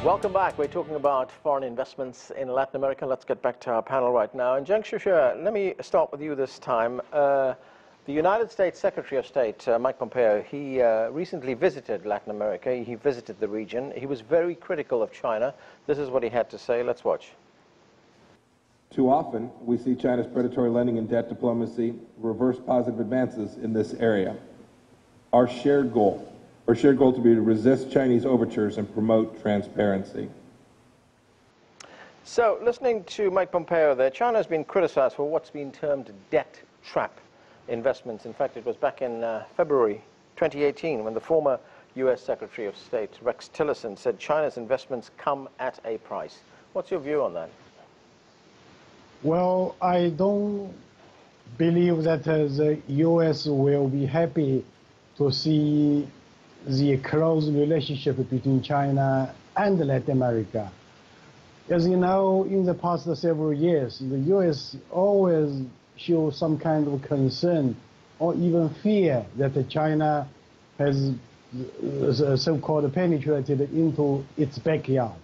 Welcome back. We're talking about foreign investments in Latin America. Let's get back to our panel right now. And Zheng Xuexue, let me start with you this time. The United States Secretary of State, Mike Pompeo, he recently visited Latin America. He visited the region. He was very critical of China. This is what he had to say. Let's watch. Too often, we see China's predatory lending and debt diplomacy reverse positive advances in this area. Our shared goal to be to resist Chinese overtures and promote transparency. So, listening to Mike Pompeo there, China has been criticized for what's been termed debt trap investments. In fact, it was back in February 2018 when the former U.S. Secretary of State, Rex Tillerson, said China's investments come at a price. What's your view on that? Well, I don't believe that the U.S. will be happy to see the close relationship between China and Latin America. As you know, in the past several years, the U.S. always shows some kind of concern or even fear that China has so-called penetrated into its backyard.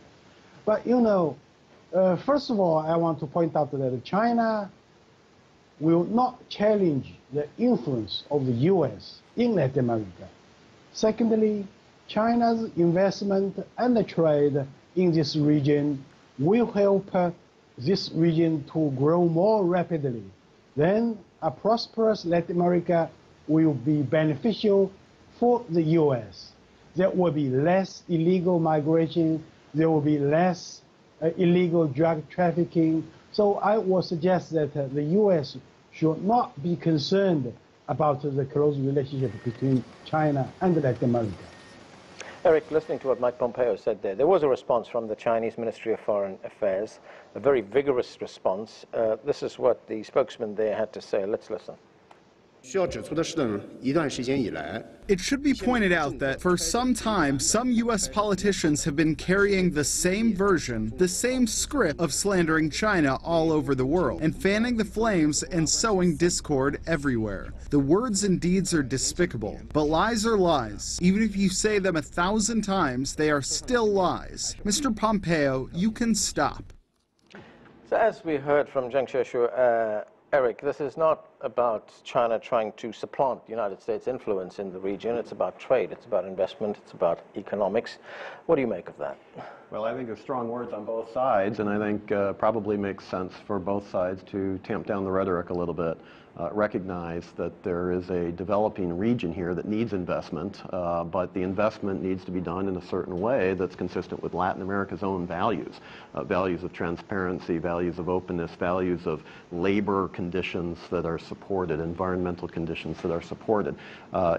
But you know, first of all, I want to point out that China will not challenge the influence of the U.S. in Latin America. Secondly, China's investment and trade in this region will help this region to grow more rapidly. Then a prosperous Latin America will be beneficial for the U.S. There will be less illegal migration. There will be less illegal drug trafficking. So I would suggest that the U.S. should not be concerned about the close relationship between China and Latin America. Eric, listening to what Mike Pompeo said there was a response from the Chinese Ministry of Foreign Affairs, a very vigorous response. This is what the spokesman there had to say. Let's listen. It should be pointed out that for some time, some U.S. politicians have been carrying the same version, the same script of slandering China all over the world and fanning the flames and sowing discord everywhere. The words and deeds are despicable, but lies are lies. Even if you say them 1,000 times, they are still lies. Mr. Pompeo, you can stop. So as we heard from Zheng Xuexue, Eric, this is not about China trying to supplant the United States' influence in the region. It's about trade, it's about investment, it's about economics. What do you make of that? Well, I think there's strong words on both sides, and I think probably makes sense for both sides to tamp down the rhetoric a little bit. Recognize that there is a developing region here that needs investment, but the investment needs to be done in a certain way that's consistent with Latin America's own values, values of transparency, values of openness, values of labor conditions that are supported, environmental conditions that are supported.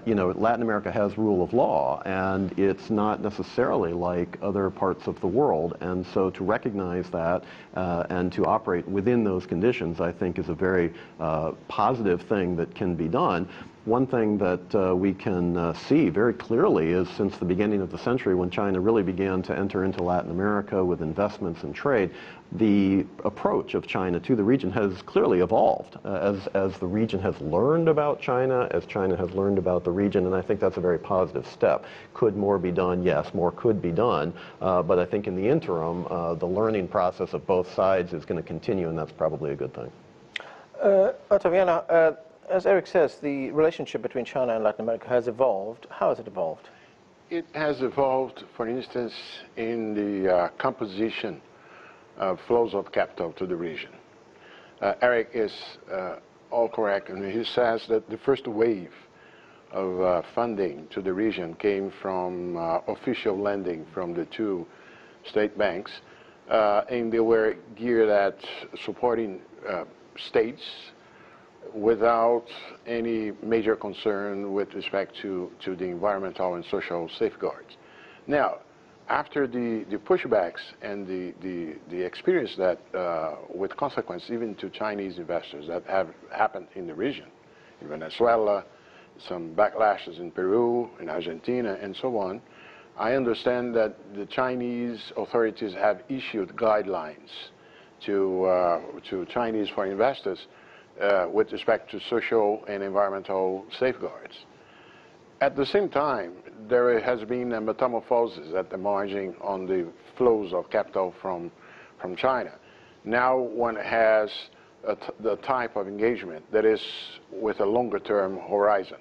You know, Latin America has rule of law, and it's not necessarily like other parts of the world, and so to recognize that and to operate within those conditions, I think, is a very positive thing that can be done. One thing that we can see very clearly is since the beginning of the century, when China really began to enter into Latin America with investments and trade, the approach of China to the region has clearly evolved as the region has learned about China, as China has learned about the region, and I think that's a very positive step. Could more be done? Yes, more could be done, but I think in the interim, the learning process of both sides is going to continue, and that's probably a good thing. Ottaviano, as Eric says, the relationship between China and Latin America has evolved. How has it evolved? It has evolved, for instance, in the composition of flows of capital to the region. Eric is all correct, and he says that the first wave of funding to the region came from official lending from the two state banks, and they were geared at supporting states without any major concern with respect to the environmental and social safeguards. Now, after the pushbacks and the experience that, with consequence even to Chinese investors that have happened in the region, in Venezuela, some backlashes in Peru, in Argentina, and so on, I understand that the Chinese authorities have issued guidelines to Chinese foreign investors with respect to social and environmental safeguards. At the same time, there has been a metamorphosis at the margin on the flows of capital from China. Now one has the type of engagement that is with a longer term horizon.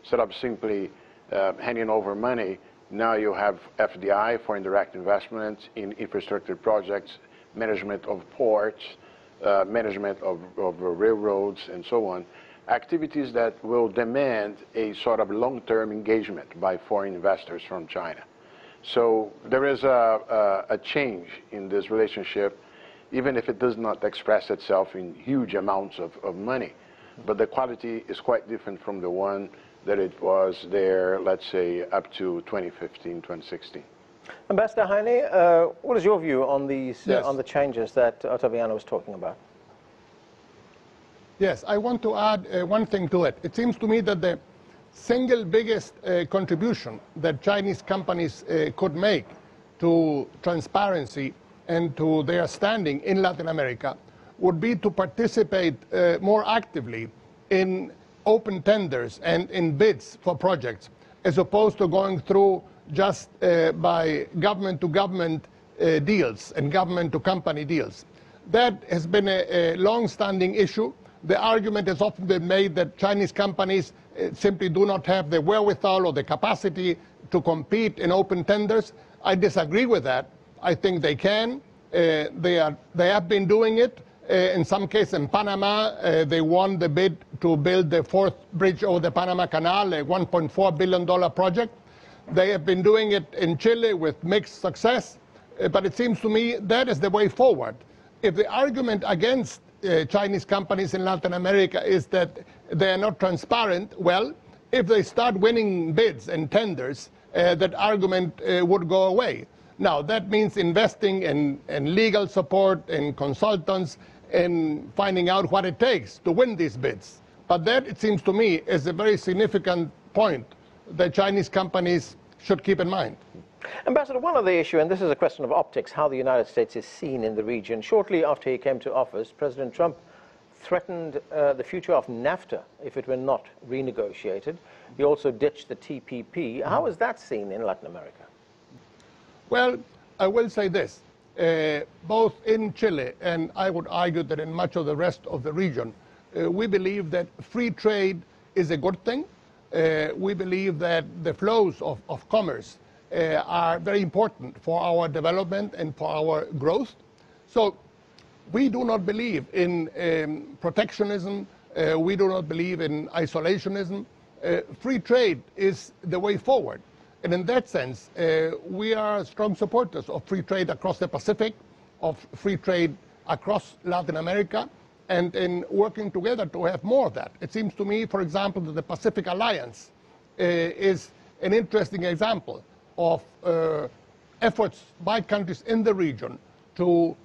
Instead of simply handing over money, now you have FDI for indirect investment in infrastructure projects, management of ports, management of railroads, and so on. Activities that will demand a sort of long-term engagement by foreign investors from China. So there is a change in this relationship, even if it does not express itself in huge amounts of money. But the quality is quite different from the one that it was there, let's say, up to 2015, 2016. Ambassador Heine, what is your view on these Yes. on the changes that Ottaviano was talking about? Yes, I want to add one thing to it. It seems to me that the single biggest contribution that Chinese companies could make to transparency and to their standing in Latin America would be to participate more actively in open tenders and in bids for projects, as opposed to going through just by government-to-government deals and government-to-company deals. That has been a long-standing issue. The argument has often been made that Chinese companies simply do not have the wherewithal or the capacity to compete in open tenders. I disagree with that. I think they can. They have been doing it. In some cases in Panama, they won the bid to build the fourth bridge over the Panama Canal, a $1.4 billion project. They have been doing it in Chile with mixed success. But it seems to me that is the way forward. If the argument against Chinese companies in Latin America is that they are not transparent, well, if they start winning bids and tenders, that argument would go away. Now, that means investing in legal support, in consultants, in finding out what it takes to win these bids. But that, it seems to me, is a very significant point that Chinese companies should keep in mind. Ambassador, one other issue, and this is a question of optics, how the United States is seen in the region. Shortly after he came to office, President Trump threatened the future of NAFTA if it were not renegotiated. He also ditched the TPP. How is that seen in Latin America? Well, I will say this. Both in Chile and I would argue that in much of the rest of the region, we believe that free trade is a good thing. We believe that the flows of commerce are very important for our development and for our growth. So we do not believe in protectionism. We do not believe in isolationism. Free trade is the way forward. And in that sense, we are strong supporters of free trade across the Pacific, of free trade across Latin America, and in working together to have more of that. It seems to me, for example, that the Pacific Alliance is an interesting example of efforts by countries in the region to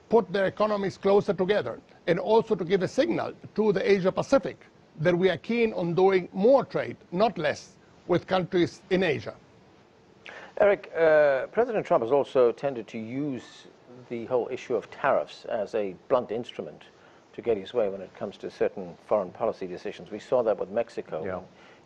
put their economies closer together and also to give a signal to the Asia-Pacific that we are keen on doing more trade, not less, with countries in Asia. Eric, President Trump has also tended to use the whole issue of tariffs as a blunt instrument to get his way when it comes to certain foreign policy decisions. We saw that with Mexico. Yeah.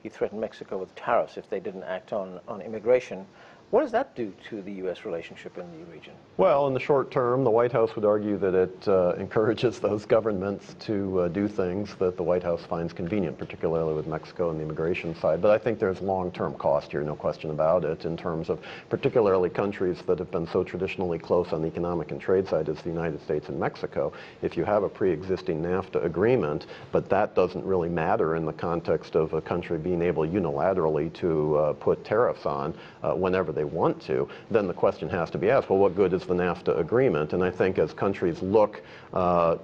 He threatened Mexico with tariffs if they didn't act on immigration. What does that do to the U.S. relationship in the region? Well, in the short term, the White House would argue that it encourages those governments to do things that the White House finds convenient, particularly with Mexico and the immigration side. But I think there's long-term cost here, no question about it, in terms of particularly countries that have been so traditionally close on the economic and trade side as the United States and Mexico. If you have a pre-existing NAFTA agreement, but that doesn't really matter in the context of a country being able unilaterally to put tariffs on whenever they want to, then the question has to be asked, well, what good is the NAFTA agreement? And I think as countries look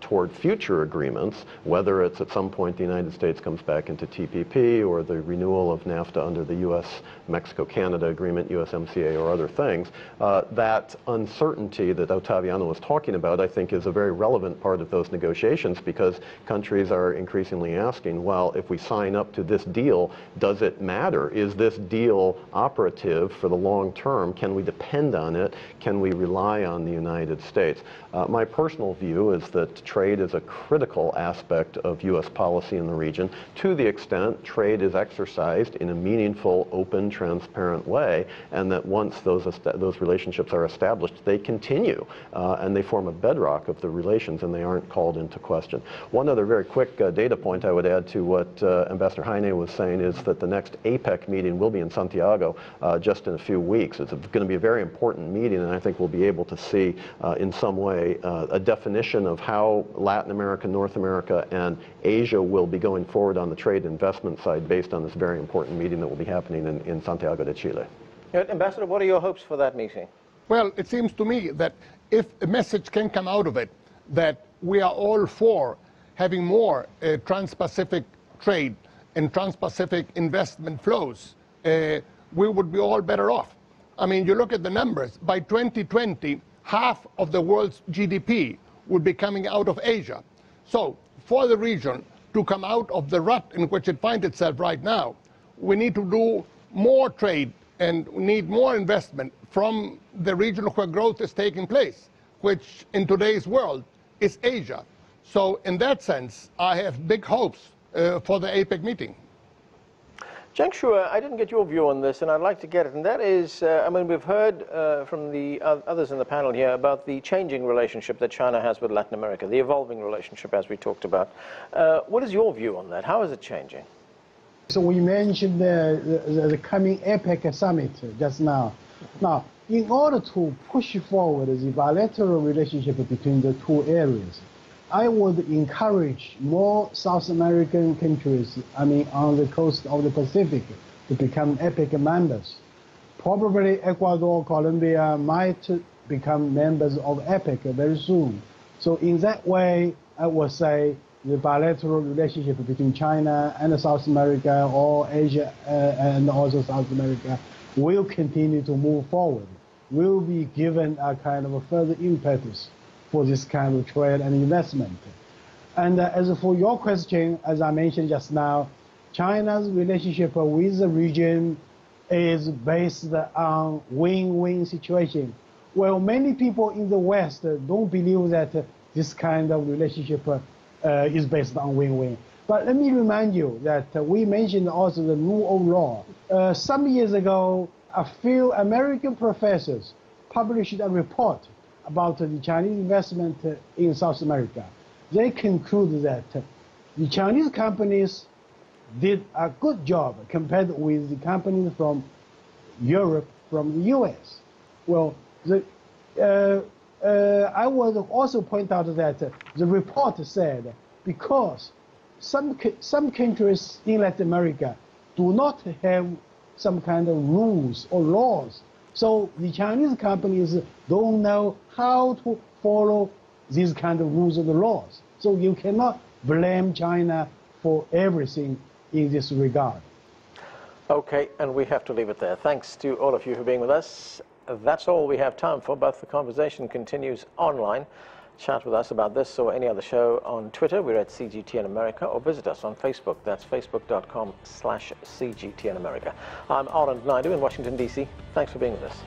toward future agreements, whether it's at some point the United States comes back into TPP or the renewal of NAFTA under the U.S.-Mexico-Canada agreement, USMCA, or other things, that uncertainty that Ottaviano was talking about, I think, is a very relevant part of those negotiations, because countries are increasingly asking, well, if we sign up to this deal, does it matter? Is this deal operative for the long long term? Can we depend on it? Can we rely on the United States? My personal view is that trade is a critical aspect of U.S. policy in the region, to the extent trade is exercised in a meaningful, open, transparent way, and that once those relationships are established, they continue, and they form a bedrock of the relations, and they aren't called into question. One other very quick data point I would add to what Ambassador Heine was saying is that the next APEC meeting will be in Santiago just in a few weeks. It's going to be a very important meeting, and I think we'll be able to see in some way a definition of how Latin America, North America, and Asia will be going forward on the trade investment side based on this very important meeting that will be happening in Santiago de Chile. Ambassador, what are your hopes for that meeting? Well, it seems to me that if a message can come out of it that we are all for having more trans-Pacific trade and trans-Pacific investment flows, we would be all better off. I mean, you look at the numbers. By 2020, half of the world's GDP would be coming out of Asia. So for the region to come out of the rut in which it finds itself right now, we need to do more trade and need more investment from the region where growth is taking place, which in today's world is Asia. So in that sense, I have big hopes for the APEC meeting. Zheng Shuo, I didn't get your view on this, and I'd like to get it, and that is, I mean, we've heard from the others in the panel here about the changing relationship that China has with Latin America, the evolving relationship, as we talked about. What is your view on that? How is it changing? So we mentioned the coming APEC summit just now. Now, in order to push forward the bilateral relationship between the two areas, I would encourage more South American countries, I mean, on the coast of the Pacific, to become APEC members. Probably Ecuador, Colombia might become members of APEC very soon. So in that way, I would say the bilateral relationship between China and South America, or Asia and also South America, will continue to move forward, will be given a kind of a further impetus for this kind of trade and investment. And as for your question, as I mentioned just now, China's relationship with the region is based on win-win situation. Well, many people in the West don't believe that this kind of relationship is based on win-win. But let me remind you that we mentioned also the rule of law. Some years ago, a few American professors published a report about the Chinese investment in South America. They conclude that the Chinese companies did a good job compared with the companies from Europe, from the US. Well, I would also point out that the report said because some countries in Latin America do not have some kind of rules or laws, so the Chinese companies don't know how to follow these kind of rules and laws. So you cannot blame China for everything in this regard. Okay, and we have to leave it there. Thanks to all of you for being with us. That's all we have time for, but the conversation continues online. Chat with us about this or any other show on Twitter. We're at CGTN America, or visit us on Facebook. That's facebook.com/CGTN America. I'm Anand Naidu in Washington, D.C. Thanks for being with us.